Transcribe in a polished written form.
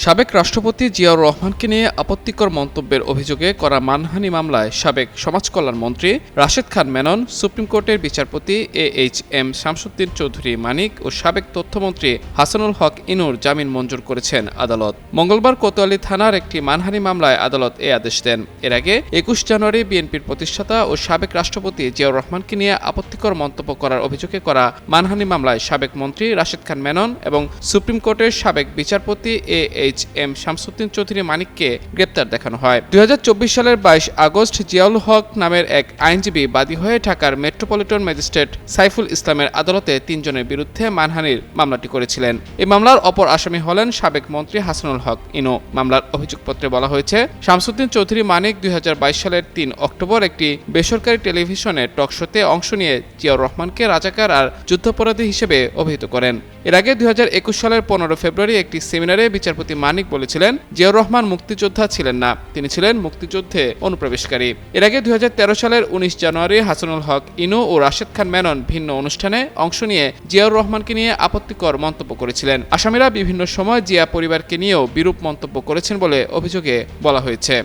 সাবেক রাষ্ট্রপতি জিয়াউর রহমানকে নিয়ে আপত্তিকর মন্তব্যের অভিযোগে করা মানহানি মামলায় সাবেক সমাজকল্যাণ মন্ত্রী রাশেদ খান মেনন, সুপ্রিম কোর্টের বিচারপতি AHM শামসুদ্দিন চৌধুরী মানিক ও সাবেক তথ্যমন্ত্রী হাসানুল হক ইনুর জামিন মঞ্জুর করেছেন আদালত। মঙ্গলবার কোতোয়ালি থানার একটি মানহানি মামলায় আদালত এ আদেশ দেন। এর আগে ২১ জানুয়ারি বিএনপির প্রতিষ্ঠাতা ও সাবেক রাষ্ট্রপতি জিয়াউর রহমানকে নিয়ে আপত্তিকর মন্তব্য করার অভিযোগে করা মানহানি মামলায় সাবেক মন্ত্রী রাশেদ খান মেনন এবং সুপ্রিম কোর্টের সাবেক বিচারপতি AHM শামসুদ্দিন চৌধুরী মানিককে গ্রেপ্তার দেখানো হয়। ২০২৪ সালের ২২ আগস্ট জিয়াউল হক নামের এক আইনজীবী বাদী হয়ে ঢাকার মেট্রোপলিটন ম্যাজিস্ট্রেট সাইফুল ইসলামের আদালতে ৩ জনের বিরুদ্ধে মানহানির মামলাটি করেছিলেন। এই মামলার অপর আসামি হলেন সাবেক মন্ত্রী হাসানুল হক ইনু। মামলার অভিযোগপত্রে বলা হয়েছে, শামসুদ্দিন চৌধুরী মানিক ২০২২ সালের ৩ অক্টোবর একটি বেসরকারি টেলিভিশনের টকশোতে অংশ নিয়ে জিয়াউর রহমানকে রাজাকার আর যুদ্ধাপরাধী হিসেবে অভিহিত করেন। এর আগে ২০২১ সালের ১৫ ফেব্রুয়ারি একটি সেমিনারে বিচারপতি মানিক বলেছিলেন, জিয়াউর রহমান মুক্তিযোদ্ধা ছিলেন না, তিনি ছিলেন মুক্তিযুদ্ধে অনুপ্রবেশকারী। এর আগে ২০১৩ সালের ১৯ জানুয়ারি হাসানুল হক ইনু ও রাশেদ খান মেনন ভিন্ন অনুষ্ঠানে অংশ নিয়ে জিয়াউর রহমানকে নিয়ে আপত্তিকর মন্তব্য করেছিলেন। আসামিরা বিভিন্ন সময় জিয়া পরিবারকে নিয়েও বিরূপ মন্তব্য করেছেন বলে অভিযোগে বলা হয়েছে।